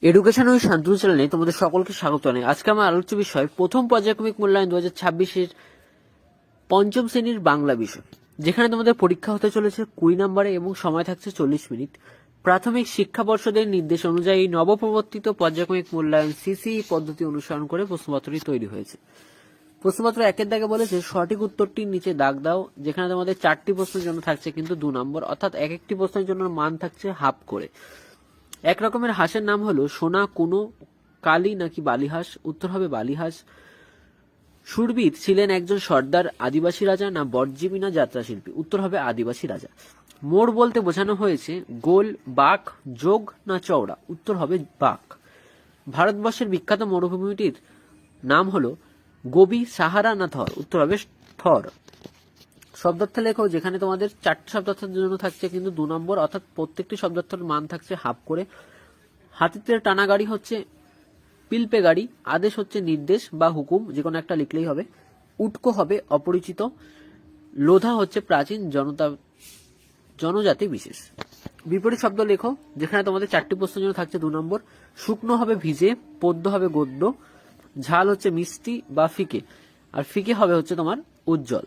Education with Shantanu চ্যানেলে তোমাদের সকলকে স্বাগত জানাই। আজকে আমার আলোচ্য বিষয় প্রথম পর্যায়ক্রমিক মূল্যায়ন 2026-এর পঞ্চম শ্রেণীর বাংলা বিষয়, যেখানে তোমাদের পরীক্ষা হতে চলেছে 20 নম্বরে এবং সময় থাকছে 40 মিনিট। প্রাথমিক শিক্ষা পর্ষদের নির্দেশ অনুযায়ী নবপ্রবর্তিত পর্যায়ক্রমিক মূল্যায়ন সিসি পদ্ধতি অনুসরণ করে প্রশ্নপত্রটি তৈরি হয়েছে। প্রশ্নপত্র একের দাগে বলেছে সঠিক উত্তরটির নিচে দাগ দাও, যেখানে তোমাদের 4টি প্রশ্নের জন্য থাকছে কিন্তু 2 নম্বর, অর্থাৎ এক একটি প্রশ্নের জন্য মান থাকছে হাফ করে। এক রকমের হাঁসের নাম হলো সোনা, কুনো, কালী নাকি বালিহাঁস? উত্তর হবে বালিহাঁস। সুরবীর ছিলেন একজন সর্দার, আদিবাসী রাজা না বটজীবী না যাত্রা শিল্পী? উত্তর হবে আদিবাসী রাজা। মোড় বলতে বোঝানো হয়েছে গোল, বাঁক, যোগ না চওড়া? উত্তর হবে বাঁক। ভারতবর্ষের বিখ্যাত মরুভূমিটির নাম হলো গোবি, সাহারা না থর? উত্তর হবে থর। শব্দার্থ লেখো, যেখানে তোমাদের 4টি শব্দার্থের জন্য থাকছে কিন্তু 2 নম্বর, অর্থাৎ প্রত্যেকটি শব্দার্থের মান থাকছে হাফ করে। হাতিতে টানা গাড়ি হচ্ছে পিলপে গাড়ি, আদেশ হচ্ছে নির্দেশ বা হুকুম, যে কোনো একটা লিখলেই হবে। উটকো হবে অপরিচিত, লোধা হচ্ছে প্রাচীন জনজাতি বিশেষ। বিপরীত শব্দ লেখো, যেখানে তোমাদের 4টি প্রশ্নের জন্য থাকছে 2 নম্বর। শুকনো হবে ভিজে, পদ্য হবে গদ্য, ঝাল হচ্ছে মিষ্টি বা ফিকে, আর ফিকে হবে হচ্ছে তোমার উজ্জ্বল।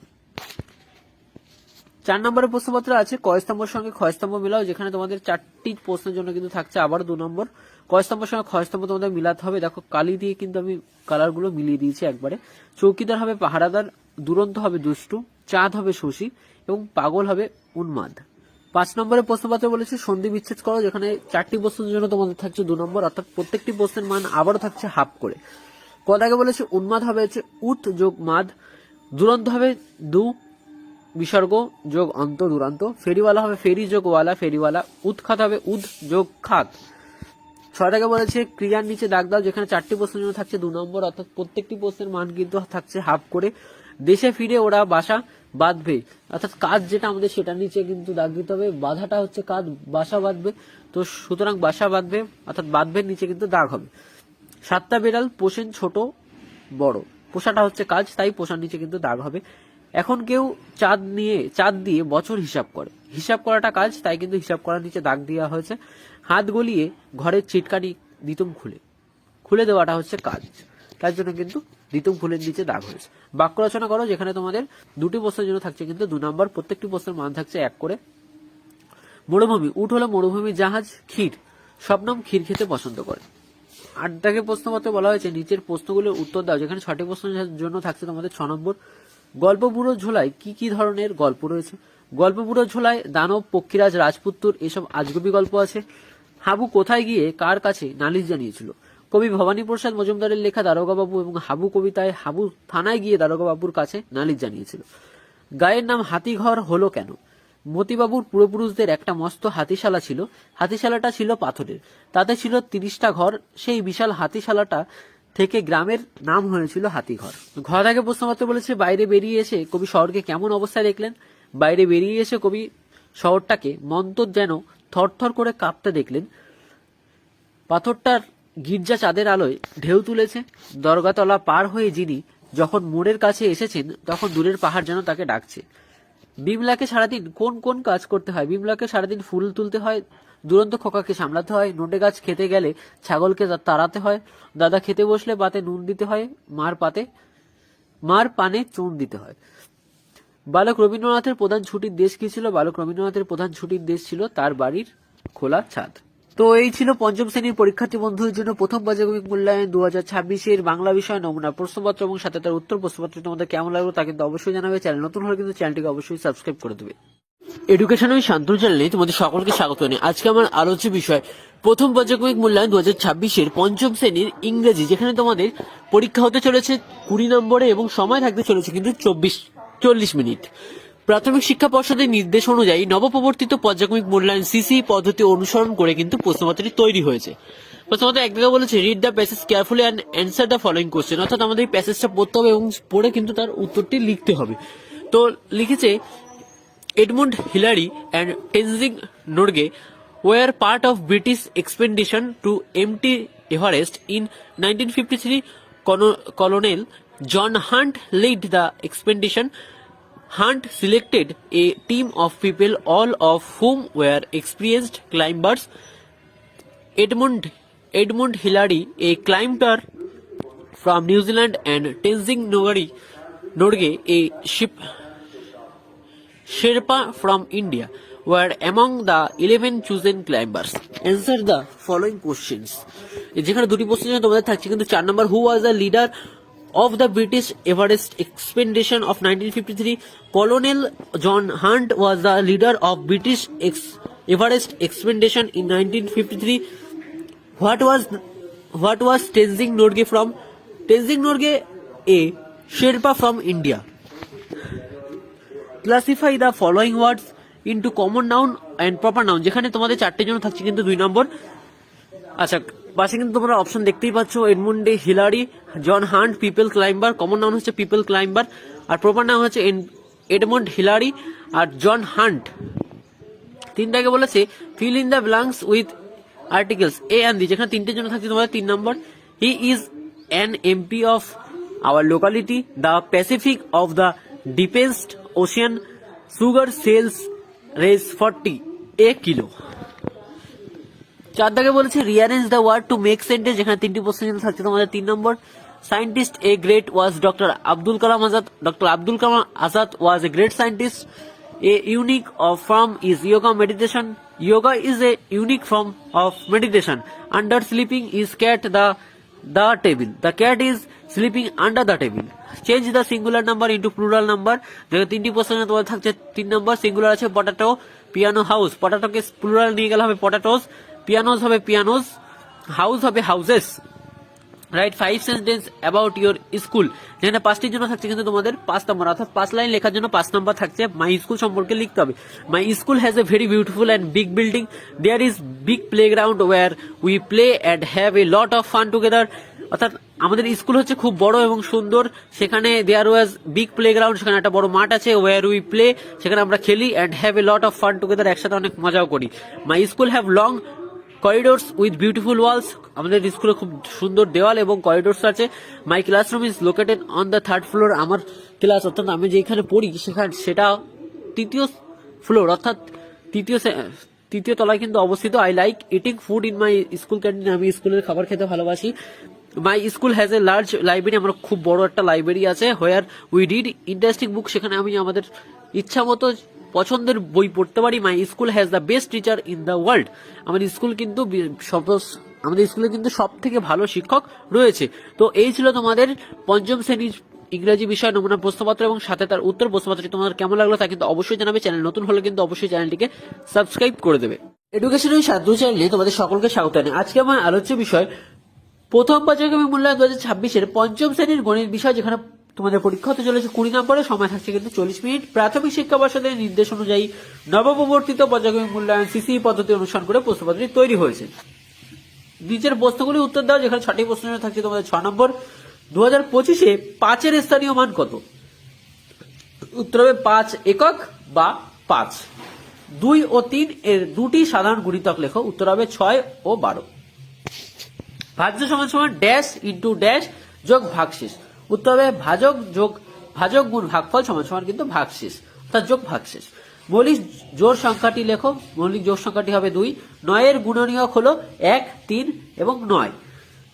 4 নম্বরের প্রশ্নপত্র আছে কয়স্তম্ভের সঙ্গে ক্ষয়স্তম্ভ মিলাও, যেখানে তোমাদের 4টি প্রশ্নের জন্য কিন্তু থাকছে আবার 2 নম্বর। কয়স্তম্ভের সঙ্গে ক্ষয়স্তম্ভ তোমাদের মিলাতে হবে, দেখো কালি দিয়ে কিন্তু আমি কালারগুলো মিলিয়ে দিয়েছি একবারে। চৌকিদার হবে পাহারাদার, দুরন্ত হবে দুষ্টু, চাঁদ হবে শশী এবং পাগল হবে উন্মাদ। 5 নম্বরের প্রশ্নপত্র বলেছে সন্ধি বিচ্ছেদ করো, যেখানে 4টি প্রশ্নের জন্য তোমাদের থাকছে 2 নম্বর, অর্থাৎ প্রত্যেকটি প্রশ্নের মান আবারও থাকছে হাফ করে। কদাকে বলেছে উন্মাদ হবে হচ্ছে উত যোগ মাদ, দুরন্ত হবে দু বিসর্গ যোগ অন্ত দুরান্ত, ফেরিওয়ালা হবে ফেরি যোগ ওয়ালা ফেরিওয়ালা, উৎখাত হবে উদ যোগ খাত। 6টাকে বলেছে ক্রিয়ার নিচে দাগ দাও, যেখানে 4টি প্রশ্নের জন্য থাকছে 2 নম্বর, অর্থাৎ প্রত্যেকটি প্রশ্নের মান কিন্তু থাকছে হাফ করে। দেশে ফিরে ওরা বাসা বাঁধবে, অর্থাৎ কাজ যেটা আমাদের সেটা নিচে কিন্তু দাগ দিতে হবে। বাধাটা হচ্ছে কাজ, বাসা বাঁধবে, তো সুতরাং বাসা বাঁধবে অর্থাৎ বাঁধবের নিচে কিন্তু দাগ হবে। 7টা বিড়াল পোষেন ছোট বড়, পোষাটা হচ্ছে কাজ, তাই পোষার নিচে কিন্তু দাগ হবে। এখন কেউ চাঁদ দিয়ে বছর হিসাব করে, হিসাব করাটা কাজ, তাই কিন্তু হিসাব করার নিচে দাগ দেওয়া হয়েছে। হাত গলিয়ে ঘরের চিটকানি দিতুম খুলে দেওয়াটা হচ্ছে কাজ, তার জন্য কিন্তু দিতুম ফুলের নিচে দাগ হয়েছে। বাক্য রচনা করো, যেখানে তোমাদের 2টি প্রশ্নের জন্য থাকছে কিন্তু 2 নম্বর, প্রত্যেকটি প্রশ্নের মান থাকছে 1 করে। মরুভূমি, উট হলো মরুভূমি জাহাজ, ক্ষীর শবনম ক্ষীর খেতে পছন্দ করে। 8 প্রশ্নপত্রে বলা হয়েছে নিচের প্রশ্নগুলোর উত্তর দাও, যেখানে 6টি প্রশ্নের জন্য থাকছে তোমাদের 6 নম্বর। গল্প বুড়ো ঝোলায় কি কি ধরনের গল্প রয়েছে? গল্প বুড়ো ঝোলায় দানব, পক্ষীরাজ, রাজপুত্তর এসব আজগুবি গল্প আছে। হাবু কোথায় গিয়ে কার কাছে নালিশ জানিয়েছিল? কবি ভবানী প্রসাদ মজুমদারের লেখা দারোগাবাবু এবং হাবু কবিতায় হাবু থানায় গিয়ে দারোগাবাবুর কাছে নালিশ জানিয়েছিল। গায়ের নাম হাতিঘর হলো কেন? মতিবাবুর পূর্বপুরুষদের একটা মস্ত হাতিশালা ছিল, হাতিশালাটা ছিল পাথরের, তাতে ছিল 30টা ঘর, সেই বিশাল হাতিশালাটা থেকে গ্রামের নাম হয়েছিল হাতিঘর। ঘর থেকে প্রশ্নপত্র বলেছে বাইরে বেরিয়ে এসে কবি শহরকে কেমন অবস্থায় দেখলেন? বাইরে বেরিয়ে এসে কবি শহরটাকে মন্তর যেন থরথর করে কাঁপতে দেখলেন। পাথরটার গির্জা চাঁদের আলোয় ঢেউ তুলেছে, দরগাতলা পার হয়ে যিনি যখন মোড়ের কাছে এসেছেন তখন দূরের পাহাড় যেন তাকে ডাকছে। বিমলাকে সারাদিন কোন কোন কাজ করতে হয়? বিমলাকে সারাদিন ফুল তুলতে হয়, দুরন্ত খোকাকে সামলাতে হয়, নোটে গাছ খেতে গেলে ছাগলকে তাড়াতে হয়, দাদা খেতে বসলে পাতে নুন দিতে হয়, মার পানে চুন দিতে হয়। বালক রবীন্দ্রনাথের প্রধান ছুটির দেশ কি ছিল? বালক রবীন্দ্রনাথের প্রধান ছুটির দেশ ছিল তার বাড়ির খোলা ছাদ। তো এই ছিল পঞ্চম শ্রেণীর পরীক্ষার্থী বন্ধুদের জন্য প্রথম পর্যায়ক্রমিক মূল্যায়ন 2026-এর বাংলা বিষয় নমুনা প্রশ্নপত্র এবং সাথে তার উত্তর প্রশ্নপত্র তোমাদের কেমন লাগলো তা কিন্তু অবশ্যই জানাবে। চ্যানেল নতুন হলে কিন্তু চ্যানেলটিকে অবশ্যই সাবস্ক্রাইব করে দেবে। এডুকেশন উইথ শান্তনু চ্যানেলে তোমাদের সকলকে স্বাগত জানাই। আজকে আমার আলোচ্য বিষয় প্রথম পর্যায়ক্রমিক মূল্যায়ন 2026-এর পঞ্চম শ্রেণীর ইংরেজি, যেখানে তোমাদের পরীক্ষা হতে চলেছে 20 নম্বরে এবং সময় থাকতে চলেছে কিন্তু 40 মিনিট। প্রাথমিক শিক্ষা পর্ষদের নির্দেশ অনুযায়ী নবপ্রবর্তিত পর্যায়ক্রমিক মূল্যায়ন সিসি পদ্ধতি অনুসরণ করে কিন্তু প্রশ্নপত্রটি তৈরি হয়েছে। প্রথমত এক জায়গায় বলেছে read the passage carefully and answer the following question, অর্থাৎ আমাদের এই প্যাসেজটা পড়তে হবে এবং পড়ে কিন্তু তার উত্তরটি লিখতে হবে। তো লিখেছে Edmund Hillary and Tenzing Norgay were part of British expedition to empty Everest in 1953. Colonel John Hunt led the expedition. Hunt selected a team of people, all of whom were experienced climbers. Edmund Hillary, a climber from New Zealand, and Tenzing Norgay, a Sherpa from India, were among the 11 chosen climbers. Answer the following questions. যেখানে দুটি প্রশ্নের জন্য তোমাদের থাকছে কিন্তু 4 নম্বর, who was the leader of the British Everest expedition of 1953? Colonel John Hunt was the leader of British Everest expedition in 1953. What was Tenzing Norgay from? Tenzing Norgay, a Sherpa from India. Classify the following words into common noun and proper noun. যেখানে তোমাদের 4টের জন্য থাকছে কিন্তু 2 নম্বর। আচ্ছা, পাশে কিন্তু তোমরা option দেখতেই পাচ্ছ, এডমন্ডে Hillary, John Hunt, people climber. Common noun হচ্ছে পিপল ক্লাইম্বার, আর প্রপার নাউন হচ্ছে এডমন্ড হিলারি আর জন হান্ট। 3টাকে বলেছে fill in the blanks with articles a and the, যেখানে 3টের জন্য থাকছে তোমাদের 3 নম্বর। He is an MP of our locality, the Pacific of the deepest ocean, sugar sells rates 40 a kilo। 4টাকে বলেছে rearrange the word to make sentence, যেখানে 3টি প্রশ্নের জন্য থাকছে তোমাদের 3 নম্বর। Scientist a great was doctor Abdul Kalam Azad, doctor Abdul Kalam Azad was a great scientist. A unique of form is yoga meditation, yoga is a unique form of meditation. Under sleeping is cat the table, the cat is sleeping under the table. Change the singular number into plural number, যেখানে 3টি প্রশ্নের তোমাদের থাকছে 3 নম্বর। Singular আছে potato, piano house, পটাটোকে plural নিয়ে গেলে হবে potatoes, পিয়ানোস হবে পিয়ানোস, হাউস হবে houses. Right 5 sentence about your school, যেখানে 5টির জন্য থাকছে কিন্তু তোমাদের 5 নম্বর, অর্থাৎ 5 লাইন লেখার জন্য 5 নম্বর থাকছে। মাই স্কুল সম্পর্কে লিখতে হবে। My school has a very beautiful and big building, there is big playground where we play and have a lot of fun together, অর্থাৎ আমাদের স্কুল হচ্ছে খুব বড় এবং সুন্দর, সেখানে দেয়ার ওয়াজ বিগ প্লেগ্রাউন্ড, সেখানে একটা বড় মাঠ আছে, ওয়ার উই প্লে, সেখানে আমরা খেলি, and have a lot of fun together, একসাথে অনেক মজাও করি। My school have long corridors with beautiful walls, আমাদের স্কুলে খুব সুন্দর দেওয়াল এবং করিডোরস আছে। My classroom is located on the 3rd floor, আমার ক্লাস অর্থাৎ আমি যেখানে পড়ি সেটা 3য় ফ্লোর অর্থাৎ তৃতীয় তলায় কিন্তু অবস্থিত। I like eating food in my school canteen, আমি স্কুলের খাবার খেতে ভালোবাসি। মাই school has a large library, আমার খুব বড় একটা লাইব্রেরি আছে। হোয়ার উই রিড ইন্টারেস্টিং বুক, সেখানে আমি আমাদের ইচ্ছা মতো পছন্দের বই পড়তে পারি। মাই school has the best teacher in the world, আমাদের স্কুলে কিন্তু সব থেকে ভালো শিক্ষক রয়েছে। তো এই ছিল তোমাদের 5ম শ্রেণীর ইংরেজি বিষয় নমুনা প্রশ্নপত্র এবং সাথে তার উত্তর প্রশ্নপত্রটি তোমাদের কেমন লাগলো তা কিন্তু অবশ্যই জানাবে। চ্যানেল নতুন হলে কিন্তু অবশ্যই চ্যানেলটিকে সাবস্ক্রাইব করে দেবে। এডুকেশনের সাধু চ্যানেলে তোমাদের সকলকে স্বাগত জানাই। আজকে আমার আলোচ্য বিষয় প্রথম পর্যায়ক্রমিক মূল্যায়ন 2026-এর 5ম শ্রেণীর গণিত বিষয়, যেখানে তোমাদের পরীক্ষা হতে চলেছে 20 নম্বরে, সময় থাকছে কিন্তু 40 মিনিট। প্রাথমিক শিক্ষা পর্ষদের নির্দেশ অনুযায়ী নবপ্রবর্তিত পর্যায়ক্রমিক মূল্যায়ন সিসি পদ্ধতি অনুসরণ করে প্রশ্নপত্রটি তৈরি হয়েছে। নিচের প্রশ্নগুলি উত্তর দাও, যেখানে 6টি প্রশ্ন থাকছে তোমাদের 6 নম্বর। 2025-এ 5-এর স্থানীয় মান কত? উত্তর হবে 5 একক বা 5। 2 ও 3 এর দুটি সাধারণ গুণিতক লেখো, উত্তর হবে 6 ও 12। ভাজ্য সমান সমান ড্যাশ ইন্টু ড্যাশ যোগ ভাগশেষ, উত্তর হবে ভাজক গুণ ভাগফল সমান সমান কিন্তু ভাগশেষ অর্থাৎ যোগ ভাগশেষ। মৌলিক জোড় সংখ্যাটি লেখো, মৌলিক জোড় সংখ্যাটি হবে 2। 9-এর গুণনীয়ক হলো 1, 3 এবং 9।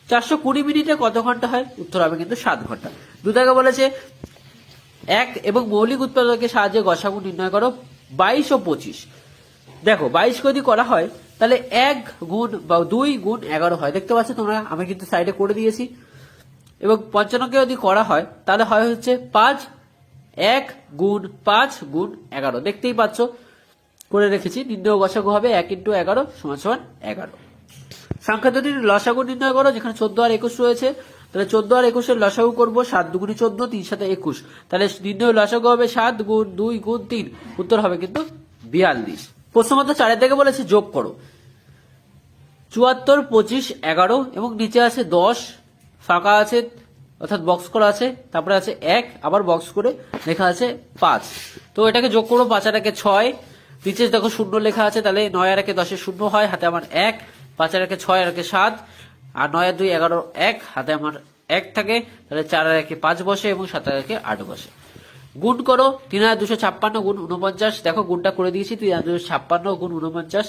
420 মিনিটে কত ঘন্টা হয়? উত্তর হবে কিন্তু 7 ঘন্টা। 2 টাকা বলেছে 1 এবং মৌলিক উৎপাদকের সাহায্যে গসাগু নির্ণয় করো 22 ও 25। দেখো 22 যদি করা হয় তাহলে 1 গুণ বা 2 গুণ 11 হয়, দেখতে পাচ্ছ তোমরা, আমি কিন্তু সাইডে করে দিয়েছি। এবং 55কে যদি করা হয় তাহলে হয় হচ্ছে 5, 1 গুণ 5 গুণ 11, দেখতেই পাচ্ছ করে রেখেছি। নির্ণয় গসাগু হবে 1 × 11 = 11। সংখ্যা দুটির লসাগু নির্ণয় করো, যেখানে 14 আর 21 রয়েছে, তাহলে 14 আর 21-এর লসাগু করবো 7 × 2 = 14, 3 × 7 = 21, তাহলে নির্ণয় লসাগু হবে 7 গুণ 2 গুণ 3, উত্তর হবে কিন্তু 42। প্রশ্নপত্র 4 থেকে বলেছে যোগ করো 74, 25, 11 এবং নিচে আছে 10 ফাঁকা আছে অর্থাৎ বক্স করা আছে, তারপরে আছে 1 আবার বক্স করে লেখা আছে 5। তো এটাকে যোগ করবো 5 আর 1 6, নিচে দেখো 0 লেখা আছে, তাহলে 9 আর 1 10 0 হয়, হাতে আমার 1, 5 আর 1 6 আর 1 7, আর 9 আর 2 11 1, হাতে আমার 1 থাকে, তাহলে 4 আর 1 5 বসে এবং 7 আর 1 8 বসে। গুণ করো 3256 গুণ 49, দেখো গুণটা করে দিয়েছি, 3256 গুণ 49,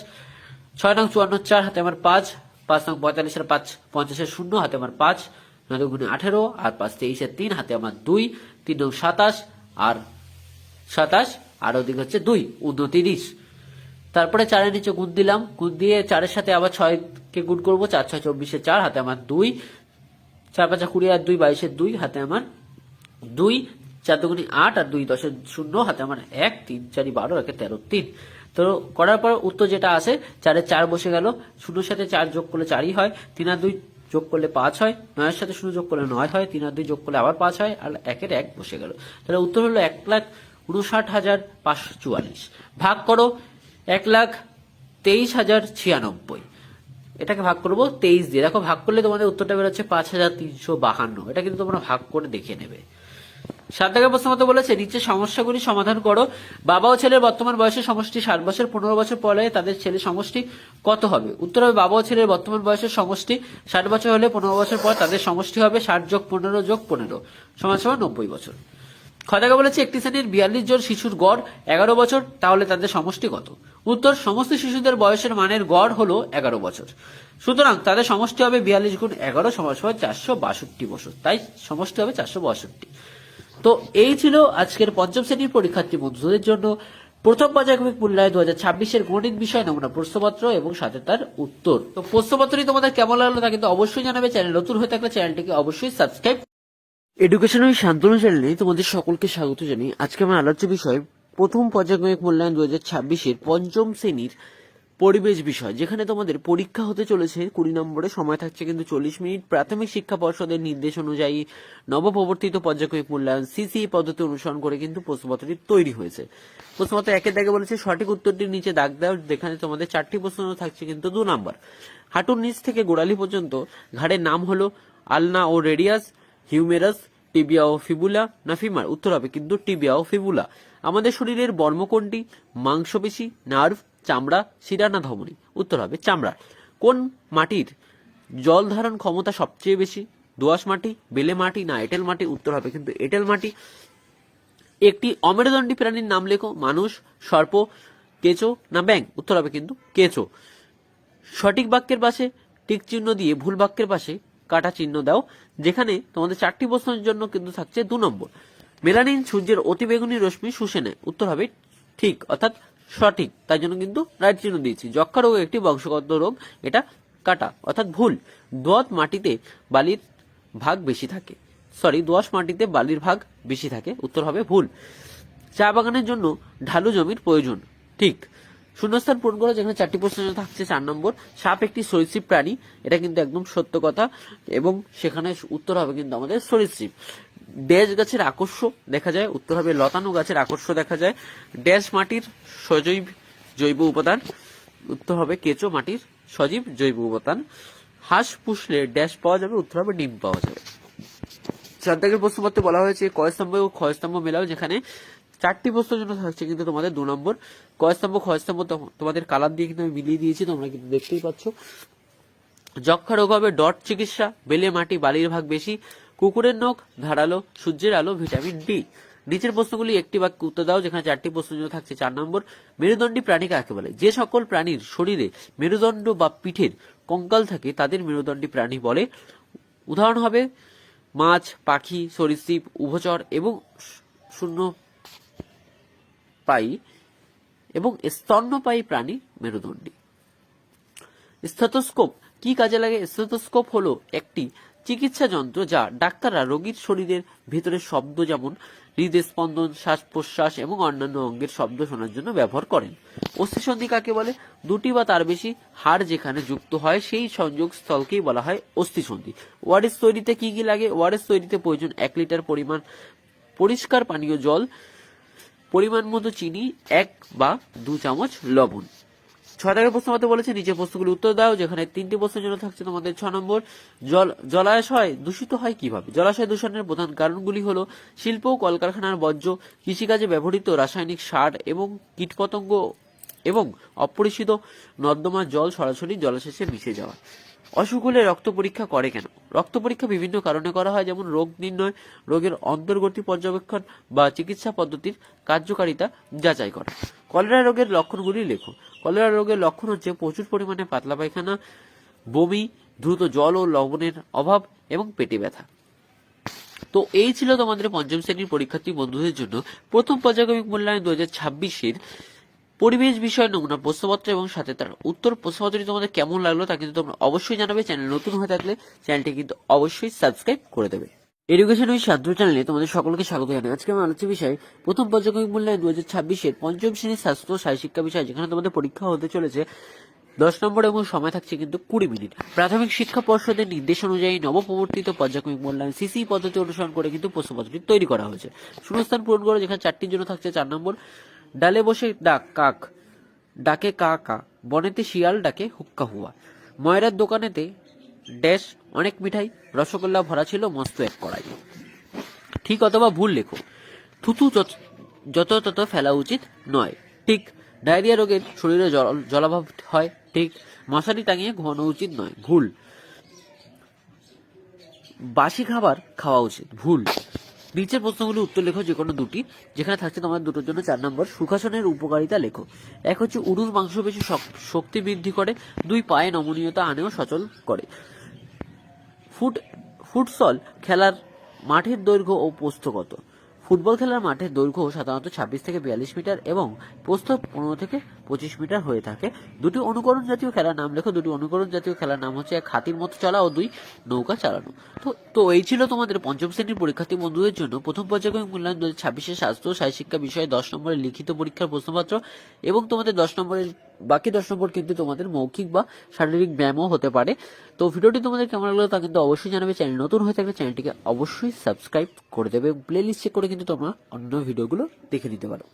6 নং 54, 4 হাতে আমার 5, 5 নং 45 আর 5 50 শূন্য, হাতে আমার 5, 9 দুগুণে 18 আর 5 23 3, হাতে আমার 2, 3 নং 27 আর 27 আর ওদিকে হচ্ছে 2, 29। তারপরে 4 এর নিচে গুণ দিলাম, গুণ দিয়ে 4 এর সাথে আবার 6 কে গুণ করবো, 4 6 24 4, হাতে আমার 2, 4 5 20 আর 2 22 2, হাতে আমার 2, 4 দুগুণে 8 আর 2 10 শূন্য, হাতে আমার 1, 3 4 12 1 13 3। তো করার পর উত্তর যেটা আসে 4 এর 4 বসে গেল, শূন্যর সাথে 4 যোগ করলে 4ই হয়, 3 আর 2 যোগ করলে 5 হয়, 9 এর সাথে 0 যোগ করলে 9 হয়, 3 আর 2 যোগ করলে আবার 5 হয়, আর 1 এর 1 বসে গেল। তাহলে উত্তর হলো 1,59,544। ভাগ করো 1,23,096। এটাকে ভাগ করবো 23 দিয়ে। দেখো ভাগ করলে তোমাদের উত্তরটা বেরোচ্ছে 5,352। এটা কিন্তু তোমরা ভাগ করে দেখে নেবে। 7 দাগের প্রশ্ন মতো বলেছে, নিচে সমস্যাগুলি সমাধান করো। বাবা ও ছেলের বর্তমান বয়সের সমষ্টি 60 বছর, 15 বছর পরে তাদের ছেলে সমষ্টি কত হবে? উত্তর হবে বাবা ও ছেলের বর্তমান বয়সের সমষ্টি 60 বছর হলে 15 বছর পর তাদের সমষ্টি হবে 60 যোগ 15 যোগ 15 সমান 90 বছর। খদাকে বলেছে একটি শ্রেণীর 42 জন শিশুর গড় 11 বছর, তাহলে তাদের সমষ্টি কত? উত্তর, সমস্ত শিশুদের বয়সের মানের গড় হলো 11 বছর, সুতরাং তাদের সমষ্টি হবে 42 গুণ 11 সমান 462 বছর, তাই সমষ্টি হবে 462। তো এই ছিল আজকের পঞ্চম শ্রেণীর পরীক্ষার্থী বন্ধুদের জন্য প্রথম পর্যায়ক্রমিক মূল্যায়ন 2026-এর গণিত বিষয় নমুনা প্রশ্নপত্র এবং সাথে তার উত্তর। তো প্রশ্নপত্রটি তোমাদের কেমন লাগলো তা কিন্তু অবশ্যই জানাবে। চ্যানেল নতুন হয়ে থাকলে চ্যানেলটিকে অবশ্যই সাবস্ক্রাইব। এডুকেশন উইথ শান্তনু চ্যানেলে তোমাদের সকলকে স্বাগত জানাই। আজকে আমার আলোচ্য বিষয় প্রথম পর্যায়ক্রমিক মূল্যায়ন 2026-এর পঞ্চম শ্রেণীর পরিবেশ বিষয়, যেখানে তোমাদের পরীক্ষা হতে চলেছে 20 নম্বরে, সময় থাকছে কিন্তু 40 মিনিট। প্রাথমিক শিক্ষা পর্ষদের নির্দেশ অনুযায়ী নবপ্রবর্তিত পর্যায়ক্রমিক মূল্যায়ন সিসি পদ্ধতি অনুসরণ করে কিন্তু প্রশ্নপত্রটি তৈরি হয়েছে। প্রশ্নপত্র 1-এর দাগে বলেছে সঠিক উত্তরটির নিচে দাগ দাও, যেখানে তোমাদের 4টি প্রশ্ন থাকছে কিন্তু 2 নম্বর। হাঁটুর নিচ থেকে গোড়ালি পর্যন্ত ঘাড়ের নাম হলো আলনা ও রেডিয়াস, হিউমেরাস, টিবিয়া ও ফিবুলা না ফিমার? উত্তর হবে কিন্তু টিবিয়া ও ফিবুলা। আমাদের শরীরের বর্ম কোনটি? মাংসপেশি, নার্ভ, চামড়া, শিরা না ধমনী? উত্তর হবে চামড়া। কোন মাটির জল ধারণ ক্ষমতা সবচেয়ে বেশি? দোআঁশ মাটি, বেলে মাটি না এঁটেল মাটি? উত্তর হবে কিন্তু এঁটেল মাটি। একটি অমেরুদণ্ডী প্রাণীর নাম লেখো। মানুষ, সর্প, কেঁচো না ব্যাঙ? উত্তর হবে কিন্তু কেঁচো। সঠিক বাক্যের পাশে টিক চিহ্ন দিয়ে ভুল বাক্যের পাশে কাটা চিহ্ন দাও, যেখানে তোমাদের 4টি প্রশ্নের জন্য কিন্তু থাকছে 2 নম্বর। মেলানিন সূর্যের অতিবেগুনি রশ্মি শুষে নেয়? উত্তর হবে ঠিক অর্থাৎ সঠিক, তাই জন্য কিন্তু রাইট চিহ্ন দিয়েছি। যক্ষা রোগ একটি বংশগত রোগ, এটা কাটা অর্থাৎ ভুল। দোআঁশ মাটিতে বালির ভাগ বেশি থাকে, দোআঁশ মাটিতে বালির ভাগ বেশি থাকে, উত্তর হবে ভুল। চা বাগানের জন্য ঢালু জমির প্রয়োজন, ঠিক। শূন্যস্থান পূরণ করো, যেখানে 4টি প্রশ্ন থাকছে 4 নম্বর। সাপ একটি সরীসৃপ প্রাণী, এটা কিন্তু একদম সত্য কথা, এবং সেখানে উত্তর হবে কিন্তু আমাদের সরীসৃপ। ড্যাশ গাছের আকর্ষ দেখা যায়? উত্তর হবে লতানো গাছের আকর্ষ দেখা যায়। ড্যাশ মাটির সজীব জৈব উপাদান? উত্তর হবে কেঁচো মাটির সজীব জৈব উপাদান। হাঁস পুষলে ড্যাশ পাওয়া যাবে? উত্তর হবে ডিম পাওয়া যাবে। 4 দাগের প্রশ্নপত্রে বলা হয়েছে ক স্তম্ভ ও খ স্তম্ভ মেলাও, যেখানে 4টি প্রশ্নের জন্য থাকছে কিন্তু তোমাদের 2 নম্বর। ক স্তম্ভ খ স্তম্ভ তোমাদের কালার দিয়ে কিন্তু আমি মিলিয়ে দিয়েছি, তোমরা কিন্তু দেখতেই পাচ্ছ। যক্ষা রোগ হবে ডট চিকিৎসা, বেলে মাটি বালির ভাগ বেশি, কুকুরের নখ ধারালো, সূর্যের আলো, ভিটামিন ডি। নিচের প্রশ্নগুলি একটি বাক্য উত্তর দাও, যেখানে 4টি প্রশ্নের জন্য থাকছে 4 নম্বর। মেরুদণ্ডী প্রাণী কাকে বলে? যে সকল প্রাণীর শরীরে মেরুদণ্ড বা পিঠের কঙ্কাল থাকে তাদের মেরুদণ্ডী প্রাণী বলে। উদাহরণ হবে মাছ, পাখি, সরীসৃপ, উভচর এবং শূন্যপায়ী এবং স্তন্যপায়ী প্রাণী মেরুদণ্ডী। স্টেথোস্কোপ কি কাজে লাগে? স্টেথোস্কোপ হলো একটি চিকিৎসা যন্ত্র যা ডাক্তাররা রোগীর শরীরের ভেতরের শব্দ, যেমন হৃদয় স্পন্দন, শ্বাস প্রশ্বাস এবং অন্যান্য অঙ্গের শব্দ শোনার জন্য ব্যবহার করেন। অস্থিসন্ধি কাকে বলে? 2টি বা তার বেশি হাড় যেখানে যুক্ত হয় সেই সংযোগ স্থলকেই বলা হয় অস্থিসন্ধি। ওআরএস তৈরিতে কি কি লাগে? ওআরএস তৈরিতে প্রয়োজন 1 লিটার পরিমাণ পরিষ্কার পানীয় জল, পরিমাণ মতো চিনি, 1 বা 2 চামচ লবণ। 6 দাগের প্রশ্ন মতে বলেছে নিচে প্রশ্নগুলি উত্তর দাও, যেখানে 3টি প্রশ্নের জন্য থাকছে তোমাদের 6 নম্বর। জলাশয় দূষিত হয় কিভাবে? জলাশয় দূষণের প্রধান কারণগুলি হলো শিল্প ও কলকারখানার বর্জ্য, কৃষিকাজে ব্যবহৃত রাসায়নিক সার এবং কীটপতঙ্গ এবং অপরিশোধিত নর্দমার জল সরাসরি জলাশয়ে মিশে যাওয়া। অসুখ হলে রক্ত পরীক্ষা করে কেন? রক্ত পরীক্ষা বিভিন্ন কারণে করা হয়, যেমন রোগ নির্ণয়, রোগের অন্তর্গতি পর্যবেক্ষণ বা চিকিৎসা পদ্ধতির কার্যকারিতা যাচাই করা। কলেরা রোগের লক্ষণগুলি লেখো। কলেরা রোগের লক্ষণ হচ্ছে প্রচুর পরিমাণে পাতলা পায়খানা, বমি, দ্রুত জল ও লবণের অভাব এবং পেটে ব্যথা। তো এই ছিল তোমাদের পঞ্চম শ্রেণীর পরীক্ষার্থী বন্ধুদের জন্য প্রথম পর্যায়ক্রমিক মূল্যায়ন 2026-এর পরিবেশ বিষয় নমুনা প্রশ্নপত্র এবং সাথে তার উত্তর। প্রশ্নপত্রটি তোমাদের কেমন লাগলো তা কিন্তু তোমরা অবশ্যই জানাবে। চ্যানেল নতুন হয়ে থাকলে চ্যানেলটি কিন্তু অবশ্যই সাবস্ক্রাইব করে দেবে। এডুকেশন উইথ সাধ্য চ্যানেলে তোমাদের সকলকে স্বাগত জানাই। আজকে আমি আলোচ্য বিষয় প্রথম পর্যায়ক্রমিক মূল্যায়ন 2026-এর পঞ্চম শ্রেণীর স্বাস্থ্য ও শিক্ষা বিষয়, যেখানে তোমাদের পরীক্ষা হতে চলেছে 10 নম্বর এবং সময় থাকছে কিন্তু 20 মিনিট। প্রাথমিক শিক্ষা পর্ষদের নির্দেশ অনুযায়ী নবপ্রবর্তিত পর্যায়ক্রমিক মূল্যায়ন সিসি পদ্ধতি অনুসরণ করে কিন্তু প্রশ্নপত্রটি তৈরি করা হয়েছে। শূন্যস্থান পূরণ করো, যেখানে 4টির জন্য থাকছে 4 নম্বর। ডালে বসে ডাকে কা কা, বনেতে শিয়াল ডাকে হুক্কা হুয়া, ময়রার দোকানেতে ড্যাশ অনেক মিঠাই, রসগোল্লা ভরা ছিল মস্ত এক কড়াই। ঠিক অথবা ভুল লেখো। থুতু যত তত ফেলা উচিত নয়, ঠিক। ডায়রিয়া রোগের শরীরে জলাভাব হয়, ঠিক। মশারি টাঙিয়ে ঘুমানো উচিত নয়, ভুল। বাসি খাবার খাওয়া উচিত, ভুল। নিচের প্রশ্নগুলো উত্তর লেখো যে কোনো দুটি, যেখানে থাকছে তোমার দুটোর জন্য 4 নম্বর। সুখাসনের উপকারিতা লেখো। 1 হচ্ছে উরুর মাংসপেশি শক্তি বৃদ্ধি করে, 2 পায়ে নমনীয়তা আনেও সচল করে। ফুটসল খেলার মাঠের দৈর্ঘ্য ও প্রস্থ কত? ফুটবল খেলার মাঠের দৈর্ঘ্য সাধারণত 26 থেকে 42 মিটার এবং প্রস্থ 15 থেকে 25 মিটার হয়ে থাকে। দুটি অনুকরণ জাতীয় খেলার নাম লেখো। দুটি অনুকরণ জাতীয় খেলার নাম হচ্ছে 1 হাতির মতো চলা ও 2 নৌকা চালানো। তো এই ছিল তোমাদের পঞ্চম শ্রেণীর পরীক্ষার্থী বন্ধুদের জন্য প্রথম পর্যায়ক্রমিক মূল্যায়ন 2026-এর স্বাস্থ্য ও শিক্ষা বিষয়ে 10 নম্বরের লিখিত পরীক্ষার প্রশ্নপত্র এবং তোমাদের 10 নম্বরের বাকি 10 নম্বর কিন্তু তোমাদের মৌখিক বা শারীরিক ব্যায়ামও হতে পারে। তো ভিডিওটি তোমাদের কেমন লাগলো তা কিন্তু অবশ্যই জানাবে। চ্যানেল নতুন হয়ে থাকলে চ্যানেলটিকে অবশ্যই সাবস্ক্রাইব করে দেবে। প্লে লিস্ট চেক করে কিন্তু তোমরা অন্য ভিডিওগুলো দেখে নিতে পারো।